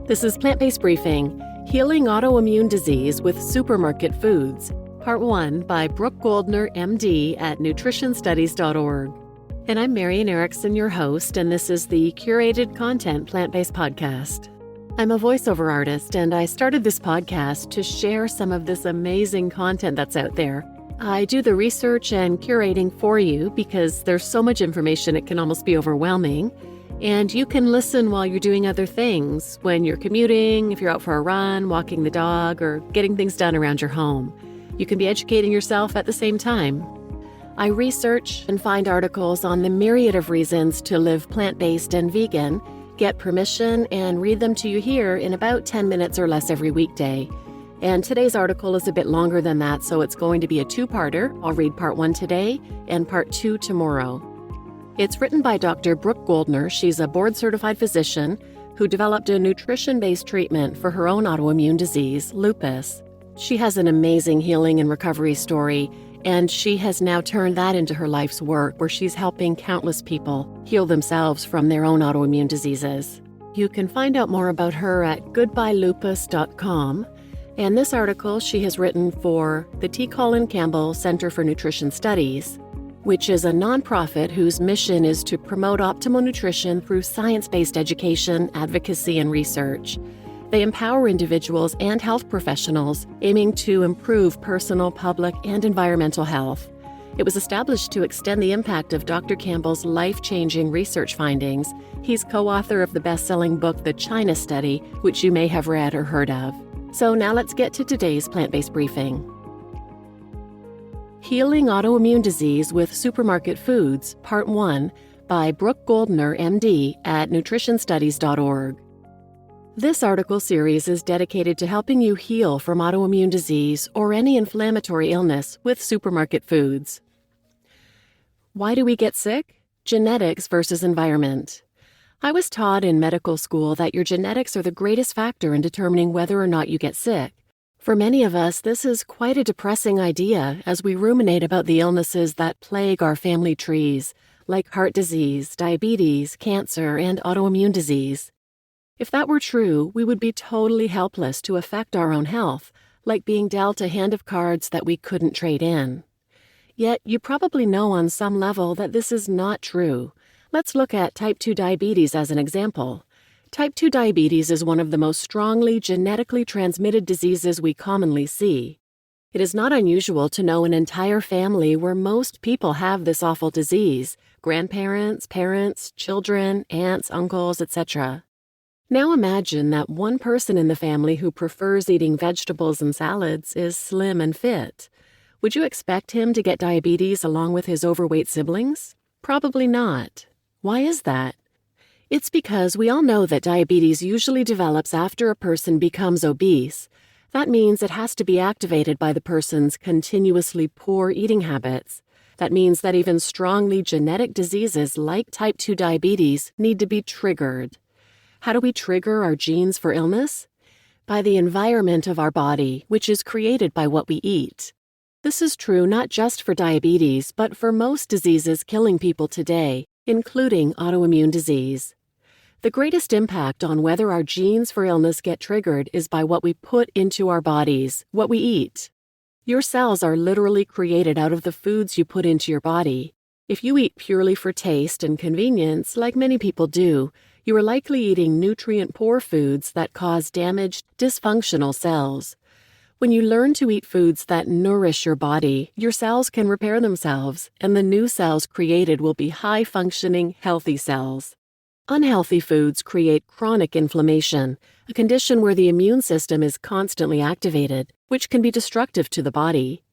This is Plant-Based Briefing, Healing Autoimmune Disease with Supermarket Foods, Part 1 by Brooke Goldner, MD at nutritionstudies.org. And I'm Marian Erickson, your host, and this is the curated content plant-based podcast. I'm a voiceover artist, and I started this podcast to share some of this amazing content that's out there. I do the research and curating for you because there's so much information it can almost be overwhelming. And you can listen while you're doing other things, when you're commuting, if you're out for a run, walking the dog, or getting things done around your home. You can be educating yourself at the same time. I research and find articles on the myriad of reasons to live plant-based and vegan, get permission, and read them to you here in about 10 minutes or less every weekday. And today's article is a bit longer than that, so it's going to be a two-parter. I'll read part 1 today and part 2 tomorrow. It's written by Dr. Brooke Goldner. She's a board-certified physician who developed a nutrition-based treatment for her own autoimmune disease, lupus. She has an amazing healing and recovery story, and she has now turned that into her life's work, where she's helping countless people heal themselves from their own autoimmune diseases. You can find out more about her at goodbyelupus.com, and this article she has written for the Colin Campbell Center for Nutrition Studies, which is a nonprofit whose mission is to promote optimal nutrition through science-based education, advocacy, and research. They empower individuals and health professionals aiming to improve personal, public, and environmental health. It was established to extend the impact of Dr. Campbell's life-changing research findings. He's co-author of the best-selling book, The China Study, which you may have read or heard of. So now let's get to today's plant-based briefing. Healing Autoimmune Disease with Supermarket Foods, Part 1 by Brooke Goldner, MD at nutritionstudies.org. This article series is dedicated to helping you heal from autoimmune disease or any inflammatory illness with supermarket foods. Why do we get sick? Genetics versus environment. I was taught in medical school that your genetics are the greatest factor in determining whether or not you get sick. For many of us, this is quite a depressing idea as we ruminate about the illnesses that plague our family trees, like heart disease, diabetes, cancer, and autoimmune disease. If that were true, we would be totally helpless to affect our own health, like being dealt a hand of cards that we couldn't trade in. Yet, you probably know on some level that this is not true. Let's look at type 2 diabetes as an example. Type 2 diabetes is one of the most strongly genetically transmitted diseases we commonly see. It is not unusual to know an entire family where most people have this awful disease: grandparents, parents, children, aunts, uncles, etc. Now imagine that one person in the family who prefers eating vegetables and salads is slim and fit. Would you expect him to get diabetes along with his overweight siblings? Probably not. Why is that? It's because we all know that diabetes usually develops after a person becomes obese. That means it has to be activated by the person's continuously poor eating habits. That means that even strongly genetic diseases like type 2 diabetes need to be triggered. How do we trigger our genes for illness? By the environment of our body, which is created by what we eat. This is true not just for diabetes, but for most diseases killing people today, including autoimmune disease. The greatest impact on whether our genes for illness get triggered is by what we put into our bodies, what we eat. Your cells are literally created out of the foods you put into your body. If you eat purely for taste and convenience, like many people do, you are likely eating nutrient-poor foods that cause damaged, dysfunctional cells. When you learn to eat foods that nourish your body, your cells can repair themselves, and the new cells created will be high-functioning, healthy cells. Unhealthy foods create chronic inflammation, a condition where the immune system is constantly activated, which can be destructive to the body.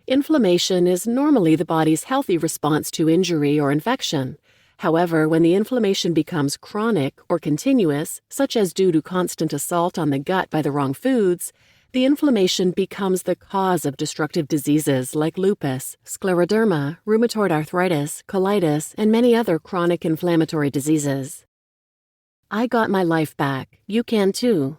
Inflammation is normally the body's healthy response to injury or infection. However, when the inflammation becomes chronic or continuous, such as due to constant assault on the gut by the wrong foods, the inflammation becomes the cause of destructive diseases like lupus, scleroderma, rheumatoid arthritis, colitis, and many other chronic inflammatory diseases. I got my life back. You can too.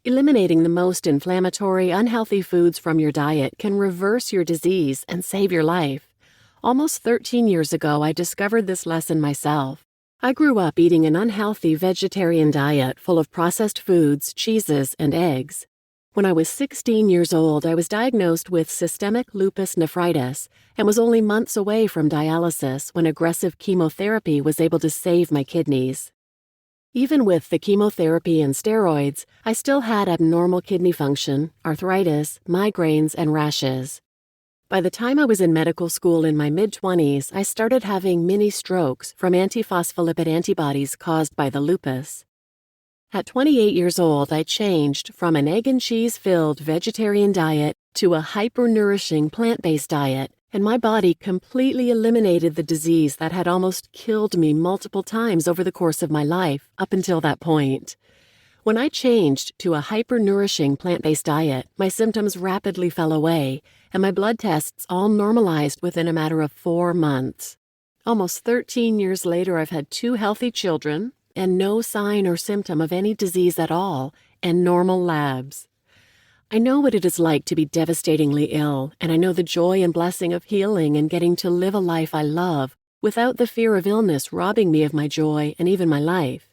Eliminating the most inflammatory, unhealthy foods from your diet can reverse your disease and save your life. Almost 13 years ago, I discovered this lesson myself. I grew up eating an unhealthy vegetarian diet full of processed foods, cheeses, and eggs. When I was 16 years old, I was diagnosed with systemic lupus nephritis and was only months away from dialysis when aggressive chemotherapy was able to save my kidneys. Even with the chemotherapy and steroids, I still had abnormal kidney function, arthritis, migraines, and rashes. By the time I was in medical school in my mid-20s, I started having mini strokes from antiphospholipid antibodies caused by the lupus. At 28 years old, I changed from an egg and cheese-filled vegetarian diet to a hypernourishing plant-based diet, and my body completely eliminated the disease that had almost killed me multiple times over the course of my life up until that point. When I changed to a hypernourishing plant-based diet, my symptoms rapidly fell away, and my blood tests all normalized within a matter of 4 months. Almost 13 years later, I've had 2 healthy children, and no sign or symptom of any disease at all, and normal labs. I know what it is like to be devastatingly ill, and I know the joy and blessing of healing and getting to live a life I love without the fear of illness robbing me of my joy and even my life.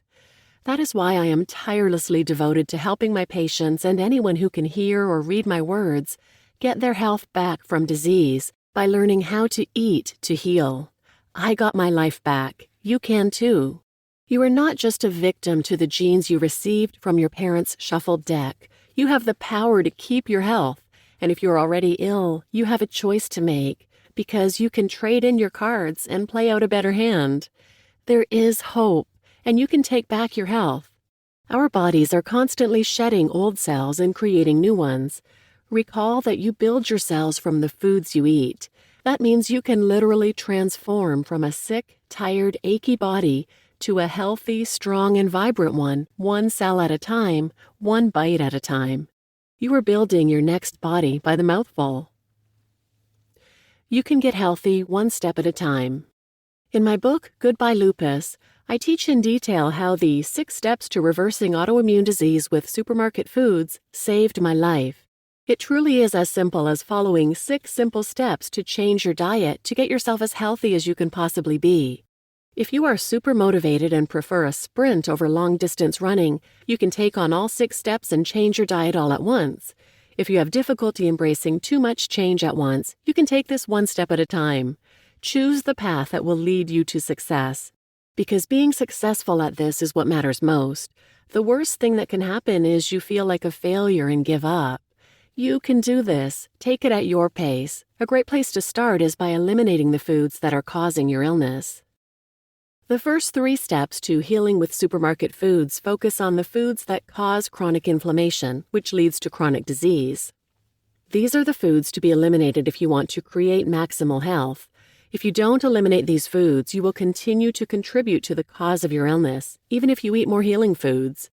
That is why I am tirelessly devoted to helping my patients and anyone who can hear or read my words get their health back from disease by learning how to eat to heal. I got my life back. You can too. You are not just a victim to the genes you received from your parents' shuffled deck. You have the power to keep your health, and if you're already ill, you have a choice to make, because you can trade in your cards and play out a better hand. There is hope, and you can take back your health. Our bodies are constantly shedding old cells and creating new ones. Recall that you build your cells from the foods you eat. That means you can literally transform from a sick, tired, achy body to a healthy, strong, and vibrant one cell at a time, one bite at a time. You are building your next body by the mouthful. You can get healthy one step at a time. In my book, Goodbye Lupus, I teach in detail how the 6 steps to reversing autoimmune disease with supermarket foods saved my life. It truly is as simple as following 6 simple steps to change your diet to get yourself as healthy as you can possibly be. If you are super motivated and prefer a sprint over long-distance running, you can take on all 6 steps and change your diet all at once. If you have difficulty embracing too much change at once, you can take this one step at a time. Choose the path that will lead you to success. Because being successful at this is what matters most. The worst thing that can happen is you feel like a failure and give up. You can do this. Take it at your pace. A great place to start is by eliminating the foods that are causing your illness. The first 3 steps to healing with supermarket foods focus on the foods that cause chronic inflammation, which leads to chronic disease. These are the foods to be eliminated if you want to create maximal health. If you don't eliminate these foods, you will continue to contribute to the cause of your illness, even if you eat more healing foods.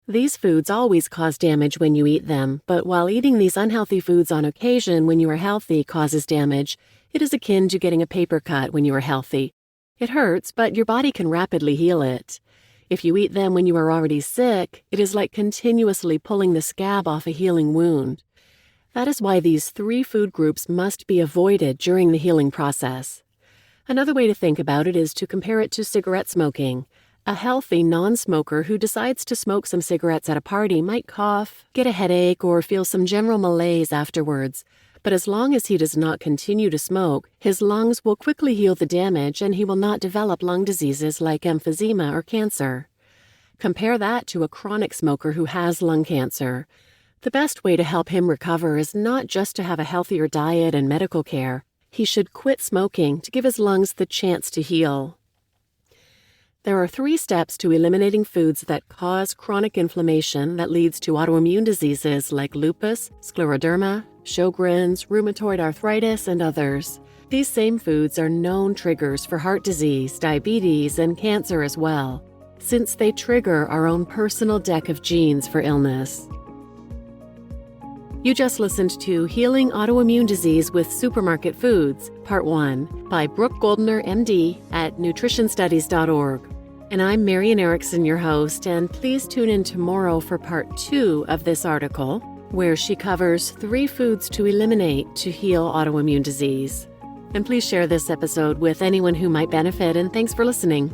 These foods always cause damage when you eat them, but while eating these unhealthy foods on occasion when you are healthy causes damage, it is akin to getting a paper cut when you are healthy. It hurts, but your body can rapidly heal it. If you eat them when you are already sick, it is like continuously pulling the scab off a healing wound. That is why these 3 food groups must be avoided during the healing process. Another way to think about it is to compare it to cigarette smoking. A healthy non-smoker who decides to smoke some cigarettes at a party might cough, get a headache, or feel some general malaise afterwards. But as long as he does not continue to smoke, his lungs will quickly heal the damage and he will not develop lung diseases like emphysema or cancer. Compare that to a chronic smoker who has lung cancer. The best way to help him recover is not just to have a healthier diet and medical care. He should quit smoking to give his lungs the chance to heal. There are 3 steps to eliminating foods that cause chronic inflammation that leads to autoimmune diseases like lupus, scleroderma, Sjogren's, rheumatoid arthritis, and others. These same foods are known triggers for heart disease, diabetes, and cancer as well, since they trigger our own personal deck of genes for illness. You just listened to Healing Autoimmune Disease with Supermarket Foods, Part 1, by Brooke Goldner, MD, at nutritionstudies.org. And I'm Marian Erickson, your host, and please tune in tomorrow for Part 2 of this article, where she covers 3 foods to eliminate to heal autoimmune disease. And please share this episode with anyone who might benefit, and thanks for listening.